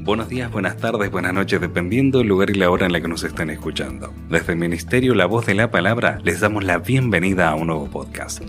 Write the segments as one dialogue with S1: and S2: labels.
S1: Buenos días, buenas tardes, buenas noches, dependiendo del lugar y la hora en la que nos estén escuchando. Desde el Ministerio La Voz de la Palabra les damos la bienvenida a un nuevo podcast.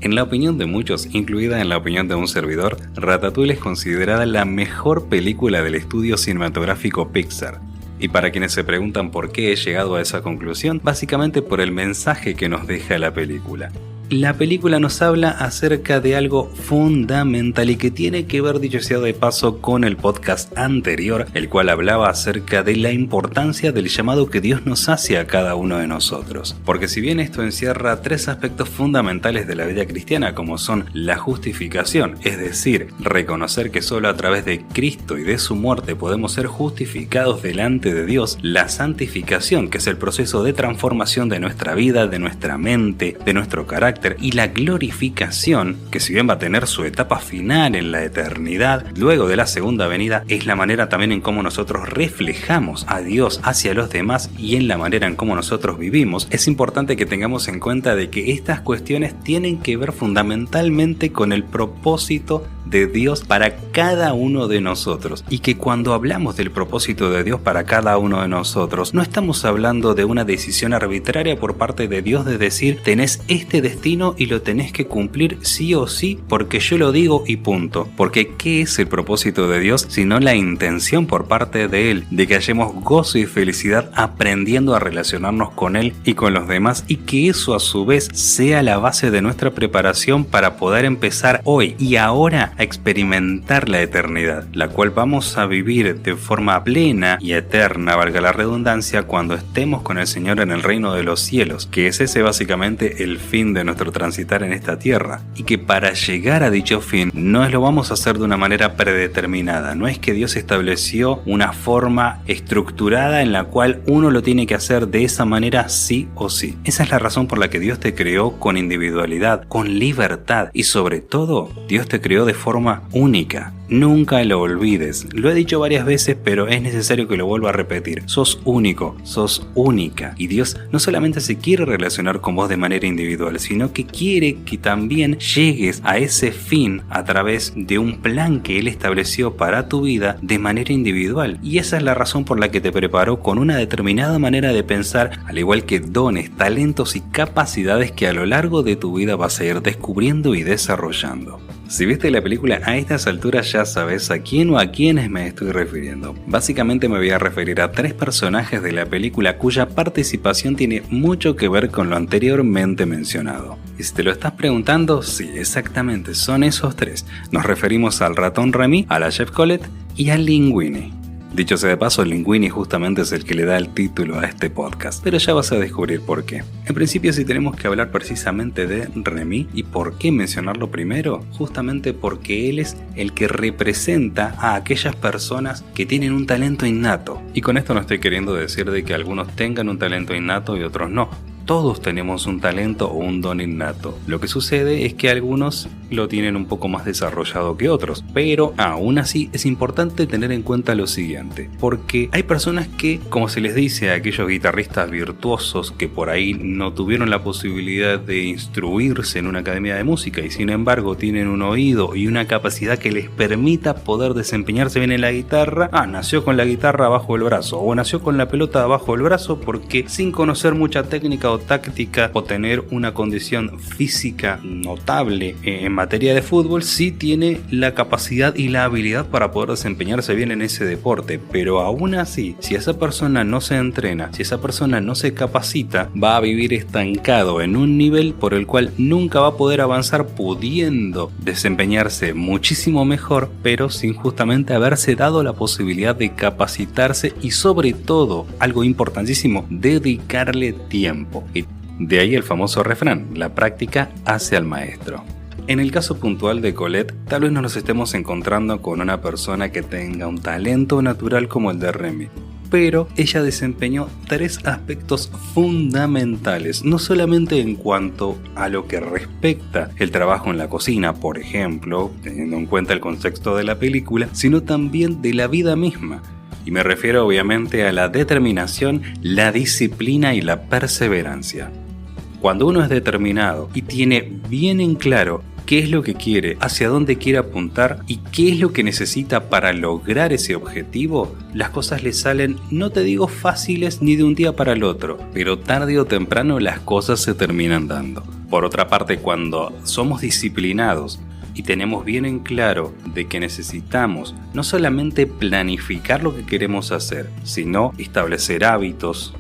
S1: En la opinión de muchos, incluida en la opinión de un servidor, Ratatouille es considerada la mejor película del estudio cinematográfico Pixar. Y para quienes se preguntan por qué he llegado a esa conclusión, básicamente por el mensaje que nos deja la película. La película nos habla acerca de algo fundamental y que tiene que ver, dicho sea de paso, con el podcast anterior, el cual hablaba acerca de la importancia del llamado que Dios nos hace a cada uno de nosotros. Porque si bien esto encierra tres aspectos fundamentales de la vida cristiana, como son la justificación, es decir, reconocer que solo a través de Cristo y de su muerte podemos ser justificados delante de Dios, la santificación, que es el proceso de transformación de nuestra vida, de nuestra mente, de nuestro carácter, y la glorificación, que si bien va a tener su etapa final en la eternidad, luego de la segunda venida, es la manera también en cómo nosotros reflejamos a Dios hacia los demás y en la manera en cómo nosotros vivimos. Es importante que tengamos en cuenta de que estas cuestiones tienen que ver fundamentalmente con el propósito de Dios para cada uno de nosotros, y que cuando hablamos del propósito de Dios para cada uno de nosotros, no estamos hablando de una decisión arbitraria por parte de Dios de decir tenés este destino y lo tenés que cumplir sí o sí porque yo lo digo y punto. Porque ¿qué es el propósito de Dios sino la intención por parte de Él de que hallemos gozo y felicidad aprendiendo a relacionarnos con Él y con los demás, y que eso a su vez sea la base de nuestra preparación para poder empezar hoy y ahora a experimentar la eternidad, la cual vamos a vivir de forma plena y eterna, valga la redundancia, cuando estemos con el Señor en el reino de los cielos, que es ese básicamente el fin de nuestro transitar en esta tierra, y que para llegar a dicho fin no lo vamos a hacer de una manera predeterminada. No es que Dios estableció una forma estructurada en la cual uno lo tiene que hacer de esa manera sí o sí. Esa es la razón por la que Dios te creó con individualidad, con libertad, y sobre todo Dios te creó de forma única. Nunca lo olvides. Lo he dicho varias veces, pero es necesario que lo vuelva a repetir. Sos único, sos única. Y Dios no solamente se quiere relacionar con vos de manera individual, sino que quiere que también llegues a ese fin a través de un plan que Él estableció para tu vida de manera individual. Y esa es la razón por la que te preparó con una determinada manera de pensar, al igual que dones, talentos y capacidades que a lo largo de tu vida vas a ir descubriendo y desarrollando. Si viste la película a estas alturas ya sabes a quién o a quiénes me estoy refiriendo. Básicamente me voy a referir a tres personajes de la película cuya participación tiene mucho que ver con lo anteriormente mencionado. Y si te lo estás preguntando, sí, exactamente, son esos tres. Nos referimos al ratón Remy, a la chef Colette y al Linguini. Dicho sea de paso, Linguini justamente es el que le da el título a este podcast, pero ya vas a descubrir por qué. En principio, si tenemos que hablar precisamente de Remy, ¿y por qué mencionarlo primero? Justamente porque él es el que representa a aquellas personas que tienen un talento innato. Y con esto no estoy queriendo decir de que algunos tengan un talento innato y otros no. Todos tenemos un talento o un don innato. Lo que sucede es que algunos lo tienen un poco más desarrollado que otros, pero aún así es importante tener en cuenta lo siguiente, porque hay personas que, como se les dice a aquellos guitarristas virtuosos que por ahí no tuvieron la posibilidad de instruirse en una academia de música y sin embargo tienen un oído y una capacidad que les permita poder desempeñarse bien en la guitarra. Nació con la guitarra bajo el brazo o nació con la pelota bajo el brazo porque sin conocer mucha técnica o táctica o tener una condición física notable en materia de fútbol, sí tiene la capacidad y la habilidad para poder desempeñarse bien en ese deporte, pero aún así, si esa persona no se entrena, si esa persona no se capacita, va a vivir estancado en un nivel por el cual nunca va a poder avanzar, pudiendo desempeñarse muchísimo mejor, pero sin justamente haberse dado la posibilidad de capacitarse y sobre todo, algo importantísimo, dedicarle tiempo. Y de ahí el famoso refrán, la práctica hace al maestro. En el caso puntual de Colette, tal vez no nos estemos encontrando con una persona que tenga un talento natural como el de Remy, pero ella desempeñó tres aspectos fundamentales, no solamente en cuanto a lo que respecta el trabajo en la cocina, por ejemplo, teniendo en cuenta el contexto de la película, sino también de la vida misma. Y me refiero obviamente a la determinación, la disciplina y la perseverancia. Cuando uno es determinado y tiene bien en claro qué es lo que quiere, hacia dónde quiere apuntar y qué es lo que necesita para lograr ese objetivo, las cosas le salen, no te digo fáciles ni de un día para el otro, pero tarde o temprano las cosas se terminan dando. Por otra parte, cuando somos disciplinados y tenemos bien en claro de que necesitamos no solamente planificar lo que queremos hacer, sino establecer hábitos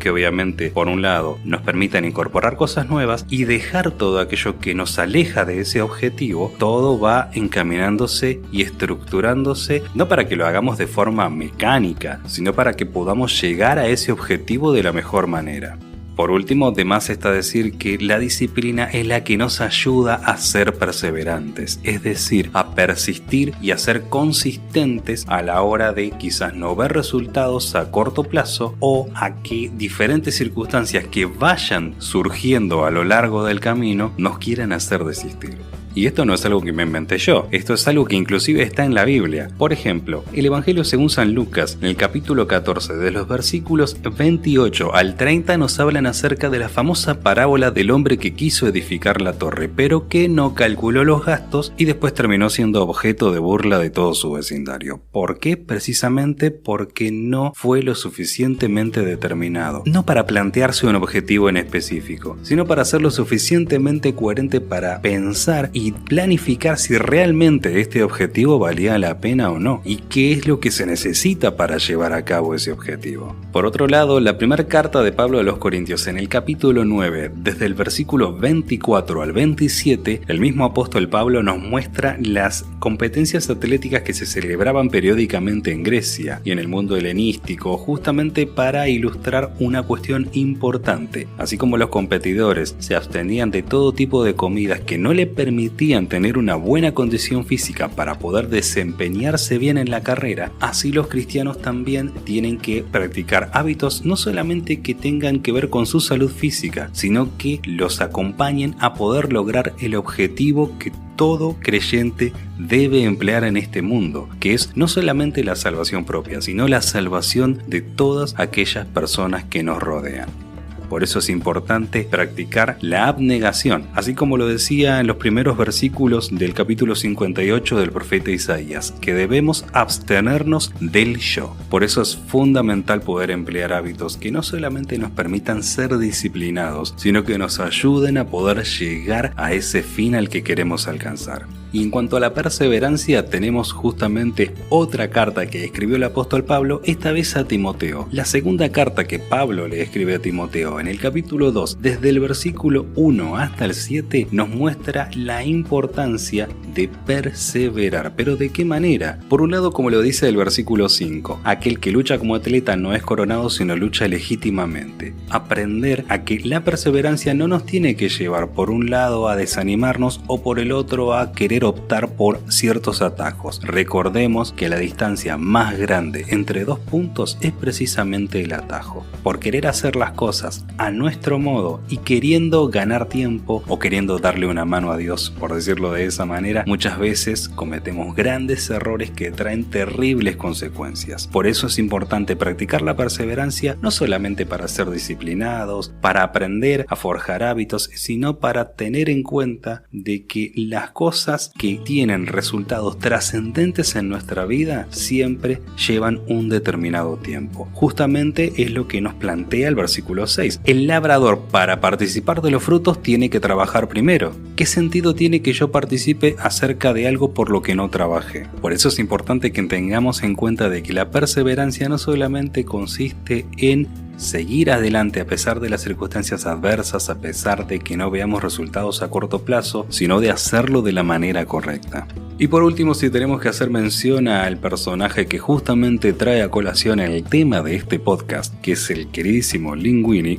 S1: que obviamente por un lado nos permitan incorporar cosas nuevas y dejar todo aquello que nos aleja de ese objetivo, todo va encaminándose y estructurándose, no para que lo hagamos de forma mecánica, sino para que podamos llegar a ese objetivo de la mejor manera. Por último, de más está decir que la disciplina es la que nos ayuda a ser perseverantes, es decir, a persistir y a ser consistentes a la hora de quizás no ver resultados a corto plazo o a que diferentes circunstancias que vayan surgiendo a lo largo del camino nos quieran hacer desistir. Y esto no es algo que me inventé yo, esto es algo que inclusive está en la Biblia. Por ejemplo, el Evangelio según San Lucas, en el capítulo 14, de los versículos 28 al 30, nos hablan acerca de la famosa parábola del hombre que quiso edificar la torre, pero que no calculó los gastos y después terminó siendo objeto de burla de todo su vecindario. ¿Por qué? Precisamente porque no fue lo suficientemente determinado. No para plantearse un objetivo en específico, sino para ser lo suficientemente coherente para pensar y planificar si realmente este objetivo valía la pena o no y qué es lo que se necesita para llevar a cabo ese objetivo. Por otro lado, la primera carta de Pablo a los Corintios en el capítulo 9, desde el versículo 24 al 27, el mismo apóstol Pablo nos muestra las competencias atléticas que se celebraban periódicamente en Grecia y en el mundo helenístico, justamente para ilustrar una cuestión importante. Así como los competidores se abstenían de todo tipo de comidas que no le permitían tener una buena condición física para poder desempeñarse bien en la carrera, así los cristianos también tienen que practicar hábitos no solamente que tengan que ver con su salud física, sino que los acompañen a poder lograr el objetivo que todo creyente debe emplear en este mundo, que es no solamente la salvación propia, sino la salvación de todas aquellas personas que nos rodean. Por eso es importante practicar la abnegación, así como lo decía en los primeros versículos del capítulo 58 del profeta Isaías, que debemos abstenernos del yo. Por eso es fundamental poder emplear hábitos que no solamente nos permitan ser disciplinados, sino que nos ayuden a poder llegar a ese fin al que queremos alcanzar. Y en cuanto a la perseverancia, tenemos justamente otra carta que escribió el apóstol Pablo, esta vez a Timoteo. La segunda carta que Pablo le escribe a Timoteo, en el capítulo 2, desde el versículo 1 hasta el 7, nos muestra la importancia de perseverar. ¿Pero de qué manera? Por un lado, como lo dice el versículo 5, aquel que lucha como atleta no es coronado, sino lucha legítimamente. Aprender a que la perseverancia no nos tiene que llevar por un lado a desanimarnos o por el otro a querer optar por ciertos atajos. Recordemos que la distancia más grande entre dos puntos es precisamente el atajo. Por querer hacer las cosas a nuestro modo y queriendo ganar tiempo o queriendo darle una mano a Dios, por decirlo de esa manera, muchas veces cometemos grandes errores que traen terribles consecuencias. Por eso es importante practicar la perseverancia no solamente para ser disciplinados, para aprender a forjar hábitos, sino para tener en cuenta de que las cosas que tienen resultados trascendentes en nuestra vida siempre llevan un determinado tiempo. Justamente es lo que nos plantea el versículo 6. El labrador, para participar de los frutos, tiene que trabajar primero. ¿Qué sentido tiene que yo participe acerca de algo por lo que no trabajé? Por eso es importante que tengamos en cuenta de que la perseverancia no solamente consiste en seguir adelante a pesar de las circunstancias adversas, a pesar de que no veamos resultados a corto plazo, sino de hacerlo de la manera correcta. Y por último, si tenemos que hacer mención al personaje que justamente trae a colación el tema de este podcast, que es el queridísimo Linguini,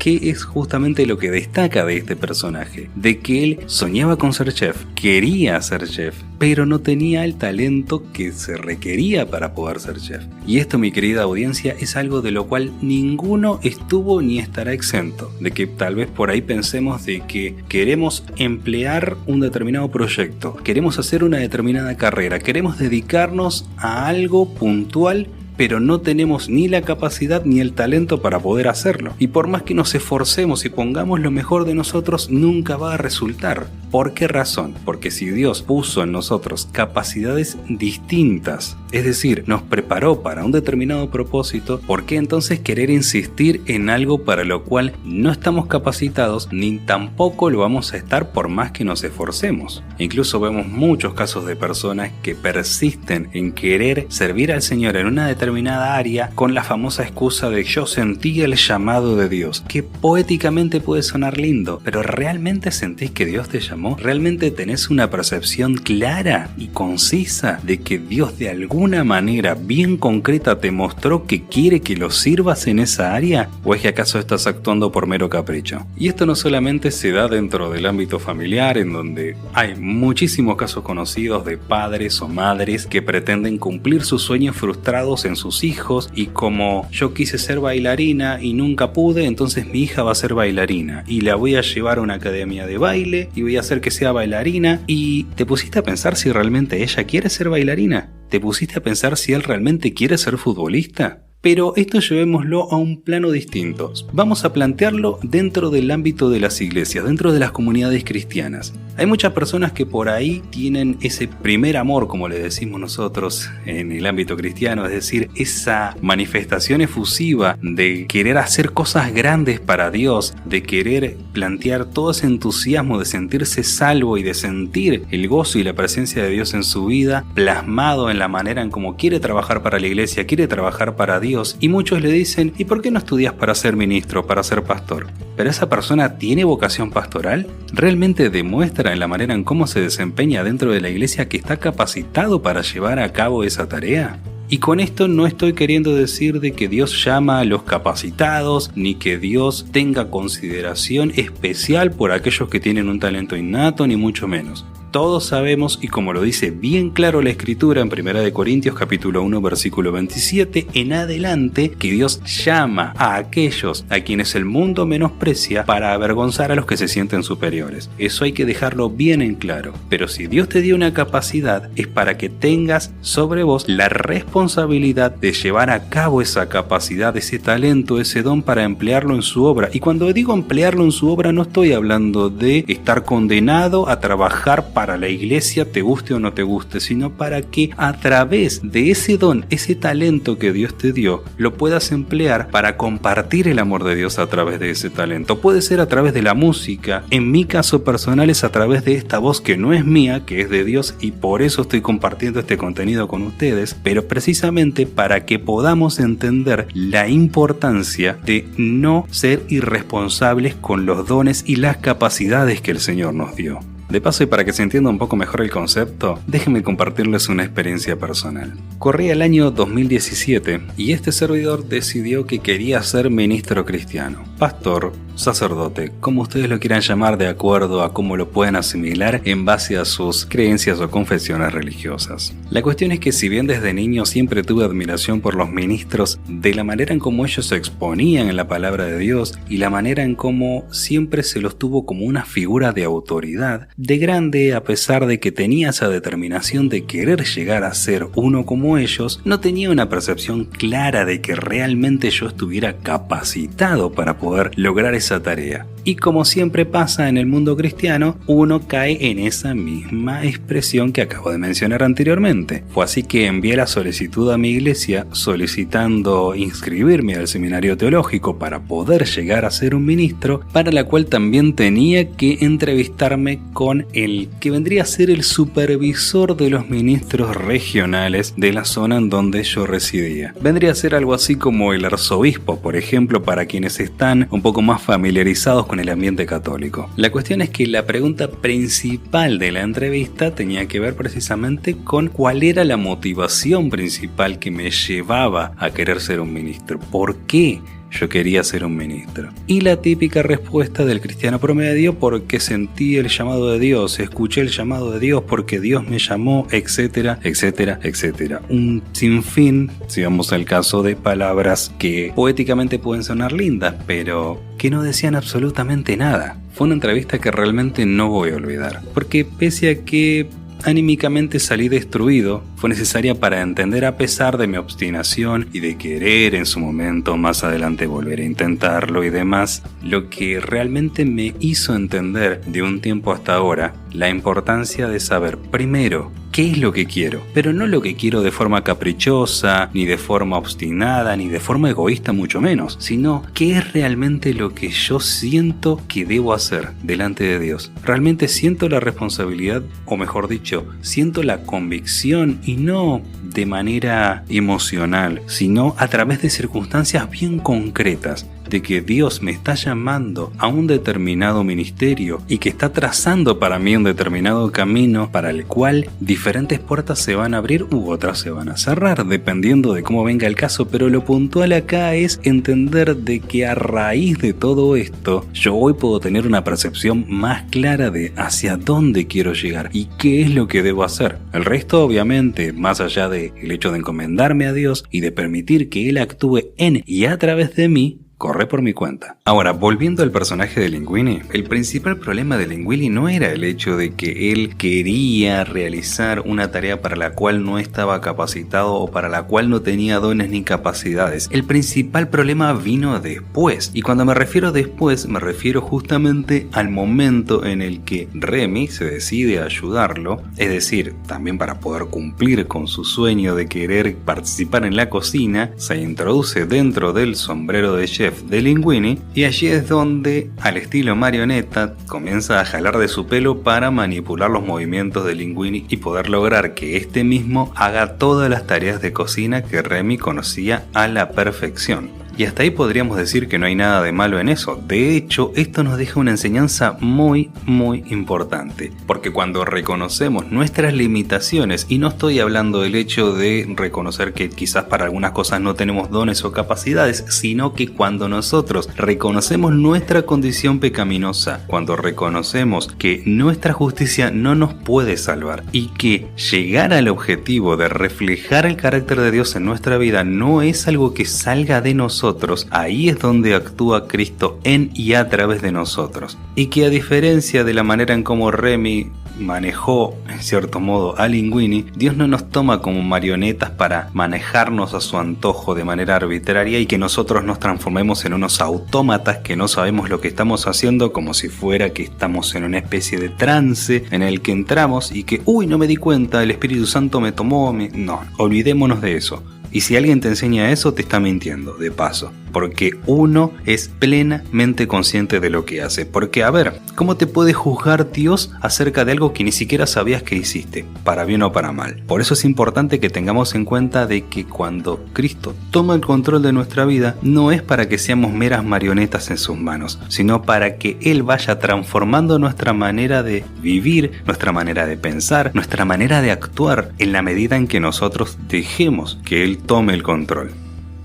S1: ¿qué es justamente lo que destaca de este personaje? De que él soñaba con ser chef, quería ser chef, pero no tenía el talento que se requería para poder ser chef. Y esto, mi querida audiencia, es algo de lo cual ninguno estuvo ni estará exento. De que tal vez por ahí pensemos de que queremos emplear un determinado proyecto, queremos hacer una determinada carrera, queremos dedicarnos a algo puntual pero no tenemos ni la capacidad ni el talento para poder hacerlo. Y por más que nos esforcemos y pongamos lo mejor de nosotros, nunca va a resultar. ¿Por qué razón? Porque si Dios puso en nosotros capacidades distintas, es decir, nos preparó para un determinado propósito, ¿por qué entonces querer insistir en algo para lo cual no estamos capacitados ni tampoco lo vamos a estar por más que nos esforcemos? Incluso vemos muchos casos de personas que persisten en querer servir al Señor en una determinada área con la famosa excusa de yo sentí el llamado de Dios, que poéticamente puede sonar lindo, pero ¿realmente sentís que Dios te llamó? ¿Realmente tenés una percepción clara y concisa de que Dios de alguna manera bien concreta te mostró que quiere que lo sirvas en esa área? ¿O es que acaso estás actuando por mero capricho? Y esto no solamente se da dentro del ámbito familiar, en donde hay muchísimos casos conocidos de padres o madres que pretenden cumplir sus sueños frustrados en sus hijos, y como yo quise ser bailarina y nunca pude, entonces mi hija va a ser bailarina y la voy a llevar a una academia de baile y voy a hacer que sea bailarina. ¿Y te pusiste a pensar si realmente ella quiere ser bailarina? ¿Te pusiste a pensar si él realmente quiere ser futbolista? Pero esto llevémoslo a un plano distinto. Vamos a plantearlo dentro del ámbito de las iglesias, dentro de las comunidades cristianas. Hay muchas personas que por ahí tienen ese primer amor, como le decimos nosotros en el ámbito cristiano, es decir, esa manifestación efusiva de querer hacer cosas grandes para Dios, de querer plantear todo ese entusiasmo de sentirse salvo y de sentir el gozo y la presencia de Dios en su vida, plasmado en la manera en cómo quiere trabajar para la iglesia, quiere trabajar para Dios. Y muchos le dicen, ¿y por qué no estudias para ser ministro, para ser pastor? ¿Pero esa persona tiene vocación pastoral? ¿Realmente demuestra en la manera en cómo se desempeña dentro de la iglesia que está capacitado para llevar a cabo esa tarea? Y con esto no estoy queriendo decir de que Dios llama a los capacitados, ni que Dios tenga consideración especial por aquellos que tienen un talento innato, ni mucho menos. Todos sabemos, y como lo dice bien claro la Escritura en 1 Corintios capítulo 1 versículo 27 en adelante, que Dios llama a aquellos a quienes el mundo menosprecia para avergonzar a los que se sienten superiores. Eso hay que dejarlo bien en claro. Pero si Dios te dio una capacidad, es para que tengas sobre vos la responsabilidad de llevar a cabo esa capacidad, ese talento, ese don para emplearlo en su obra. Y cuando digo emplearlo en su obra, no estoy hablando de estar condenado a trabajar para la iglesia, te guste o no te guste, sino para que a través de ese don, ese talento que Dios te dio, lo puedas emplear para compartir el amor de Dios a través de ese talento. Puede ser a través de la música, en mi caso personal es a través de esta voz que no es mía, que es de Dios, y por eso estoy compartiendo este contenido con ustedes, pero precisamente para que podamos entender la importancia de no ser irresponsables con los dones y las capacidades que el Señor nos dio. De paso, y para que se entienda un poco mejor el concepto, déjenme compartirles una experiencia personal. Corría el año 2017 y este servidor decidió que quería ser ministro cristiano, pastor, sacerdote, como ustedes lo quieran llamar de acuerdo a cómo lo pueden asimilar en base a sus creencias o confesiones religiosas. La cuestión es que si bien desde niño siempre tuve admiración por los ministros, de la manera en cómo ellos se exponían en la palabra de Dios y la manera en cómo siempre se los tuvo como una figura de autoridad, de grande, a pesar de que tenía esa determinación de querer llegar a ser uno como ellos, no tenía una percepción clara de que realmente yo estuviera capacitado para poder lograr esa tarea. Y como siempre pasa en el mundo cristiano, uno cae en esa misma expresión que acabo de mencionar anteriormente. Fue así que envié la solicitud a mi iglesia solicitando inscribirme al seminario teológico para poder llegar a ser un ministro, para la cual también tenía que entrevistarme con el que vendría a ser el supervisor de los ministros regionales de la zona en donde yo residía. Vendría a ser algo así como el arzobispo, por ejemplo, para quienes están un poco más familiarizados con el ambiente católico. La cuestión es que la pregunta principal de la entrevista tenía que ver precisamente con cuál era la motivación principal que me llevaba a querer ser un ministro. ¿Por qué yo quería ser un ministro? Y la típica respuesta del cristiano promedio: porque sentí el llamado de Dios, escuché el llamado de Dios, porque Dios me llamó, etcétera, etcétera, etcétera. Un sinfín, si vamos al caso, de palabras que poéticamente pueden sonar lindas, pero que no decían absolutamente nada. Fue una entrevista que realmente no voy a olvidar, porque pese a que anímicamente salí destruido fue necesaria para entender, a pesar de mi obstinación y de querer en su momento más adelante volver a intentarlo y demás, lo que realmente me hizo entender de un tiempo hasta ahora la importancia de saber primero qué es lo que quiero, pero no lo que quiero de forma caprichosa, ni de forma obstinada, ni de forma egoísta mucho menos, sino qué es realmente lo que yo siento que debo hacer delante de Dios. Realmente siento la responsabilidad, o mejor dicho, siento la convicción, y no de manera emocional, sino a través de circunstancias bien concretas, de que Dios me está llamando a un determinado ministerio y que está trazando para mí un determinado camino para el cual diferentes puertas se van a abrir u otras se van a cerrar, dependiendo de cómo venga el caso. Pero lo puntual acá es entender de que a raíz de todo esto, yo hoy puedo tener una percepción más clara de hacia dónde quiero llegar y qué es lo que debo hacer. El resto, obviamente, más allá del hecho de encomendarme a Dios y de permitir que Él actúe en y a través de mí, corre por mi cuenta. Ahora, volviendo al personaje de Linguini, el principal problema de Linguini no era el hecho de que él quería realizar una tarea para la cual no estaba capacitado o para la cual no tenía dones ni capacidades. El principal problema vino después, y cuando me refiero después, me refiero justamente al momento en el que Remy se decide a ayudarlo, es decir, también para poder cumplir con su sueño de querer participar en la cocina, se introduce dentro del sombrero de chef de Linguini, y allí es donde, al estilo marioneta, comienza a jalar de su pelo para manipular los movimientos de Linguini y poder lograr que este mismo haga todas las tareas de cocina que Remy conocía a la perfección. Y hasta ahí podríamos decir que no hay nada de malo en eso. De hecho, esto nos deja una enseñanza muy importante. Porque cuando reconocemos nuestras limitaciones, y no estoy hablando del hecho de reconocer que quizás para algunas cosas no tenemos dones o capacidades, sino que cuando nosotros reconocemos nuestra condición pecaminosa, cuando reconocemos que nuestra justicia no nos puede salvar y que llegar al objetivo de reflejar el carácter de Dios en nuestra vida no es algo que salga de nosotros, ahí es donde actúa Cristo en y a través de nosotros. Y que a diferencia de la manera en cómo Remy manejó en cierto modo a Linguini, Dios no nos toma como marionetas para manejarnos a su antojo de manera arbitraria y que nosotros nos transformemos en unos autómatas que no sabemos lo que estamos haciendo, como si fuera que estamos en una especie de trance en el que entramos y que no me di cuenta, el Espíritu Santo me tomó. No, olvidémonos de eso. Y si alguien te enseña eso, te está mintiendo, de paso. Porque uno es plenamente consciente de lo que hace. Porque, a ver, ¿cómo te puede juzgar Dios acerca de algo que ni siquiera sabías que hiciste? Para bien o para mal. Por eso es importante que tengamos en cuenta de que cuando Cristo toma el control de nuestra vida, no es para que seamos meras marionetas en sus manos, sino para que Él vaya transformando nuestra manera de vivir, nuestra manera de pensar, nuestra manera de actuar, en la medida en que nosotros dejemos que Él tome el control.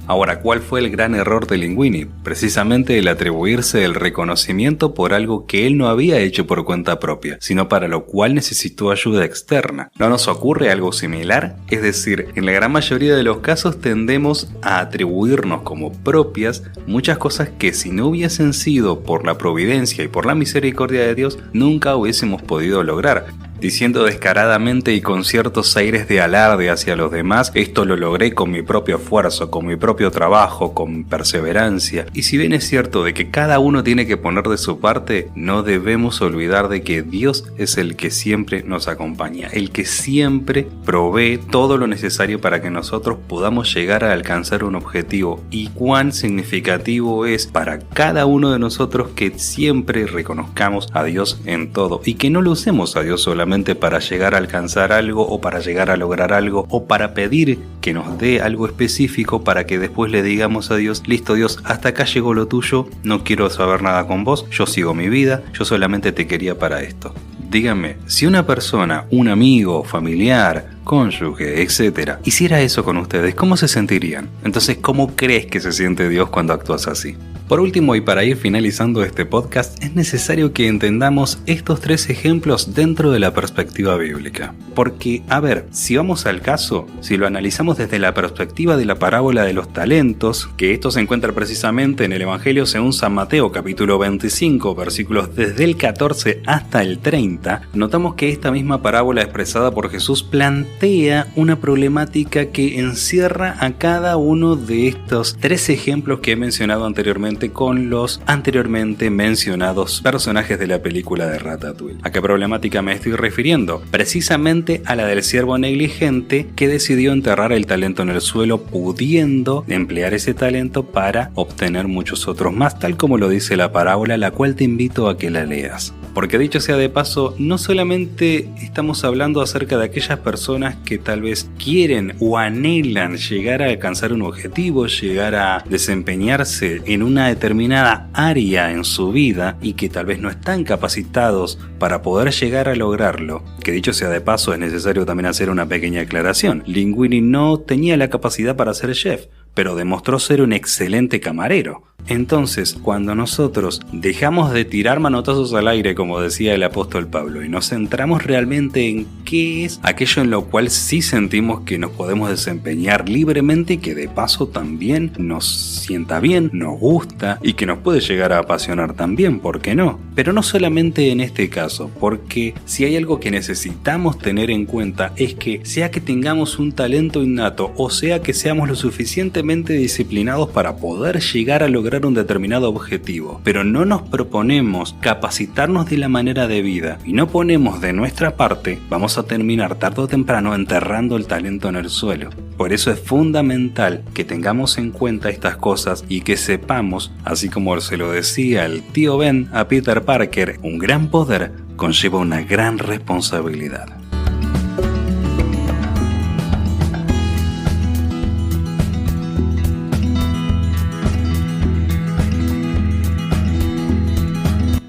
S1: Ahora, ¿cuál fue el gran error de Linguini? Precisamente el atribuirse el reconocimiento por algo que él no había hecho por cuenta propia, sino para lo cual necesitó ayuda externa. ¿No nos ocurre algo similar? Es decir, en la gran mayoría de los casos tendemos a atribuirnos como propias muchas cosas que si no hubiesen sido por la providencia y por la misericordia de Dios, nunca hubiésemos podido lograr. Diciendo descaradamente y con ciertos aires de alarde hacia los demás, esto lo logré con mi propio esfuerzo, con mi propio trabajo, con perseverancia. Y si bien es cierto de que cada uno tiene que poner de su parte, no debemos olvidar de que Dios es el que siempre nos acompaña, el que siempre provee todo lo necesario para que nosotros podamos llegar a alcanzar un objetivo. Y cuán significativo es para cada uno de nosotros que siempre reconozcamos a Dios en todo y que no lo usemos a Dios solamente para llegar a alcanzar algo o para llegar a lograr algo o para pedir que nos dé algo específico para que después le digamos a Dios: listo Dios, hasta acá llegó lo tuyo, no quiero saber nada con vos, yo sigo mi vida, yo solamente te quería para esto. Díganme, si una persona, un amigo, familiar, cónyuge, etc., hiciera eso con ustedes, ¿cómo se sentirían? Entonces, ¿cómo crees que se siente Dios cuando actúas así? Por último, y para ir finalizando este podcast, es necesario que entendamos estos 3 ejemplos dentro de la perspectiva bíblica. Porque, a ver, si vamos al caso, si lo analizamos desde la perspectiva de la parábola de los talentos, que esto se encuentra precisamente en el Evangelio según San Mateo, capítulo 25, versículos desde el 14 hasta el 30, 30, notamos que esta misma parábola expresada por Jesús plantea una problemática que encierra a cada uno de estos 3 ejemplos que he mencionado anteriormente con los anteriormente mencionados personajes de la película de Ratatouille. ¿A qué problemática me estoy refiriendo? Precisamente a la del siervo negligente que decidió enterrar el talento en el suelo, pudiendo emplear ese talento para obtener muchos otros más, tal como lo dice la parábola, la cual te invito a que la leas. Porque dicho sea de paso, no solamente estamos hablando acerca de aquellas personas que tal vez quieren o anhelan llegar a alcanzar un objetivo, llegar a desempeñarse en una determinada área en su vida y que tal vez no están capacitados para poder llegar a lograrlo. Que dicho sea de paso, es necesario también hacer una pequeña aclaración. Linguini no tenía la capacidad para ser chef, pero demostró ser un excelente camarero. Entonces, cuando nosotros dejamos de tirar manotazos al aire, como decía el apóstol Pablo, y nos centramos realmente en qué es aquello en lo cual sí sentimos que nos podemos desempeñar libremente y que de paso también nos sienta bien, nos gusta y que nos puede llegar a apasionar también, ¿por qué no? Pero no solamente en este caso, porque si hay algo que necesitamos tener en cuenta es que sea que tengamos un talento innato o sea que seamos lo suficientemente disciplinados para poder llegar a lograr un determinado objetivo, pero no nos proponemos capacitarnos de la manera debida y no ponemos de nuestra parte, vamos a terminar tarde o temprano enterrando el talento en el suelo. Por eso es fundamental que tengamos en cuenta estas cosas y que sepamos, así como se lo decía el tío Ben a Peter Parker, un gran poder conlleva una gran responsabilidad.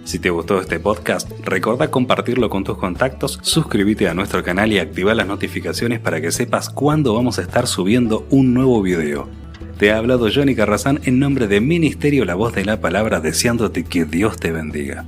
S1: Si te gustó este podcast, recuerda compartirlo con tus contactos, suscríbete a nuestro canal y activa las notificaciones para que sepas cuándo vamos a estar subiendo un nuevo video. Te ha hablado Johnny Carrazán en nombre de Ministerio La Voz de la Palabra, deseándote que Dios te bendiga.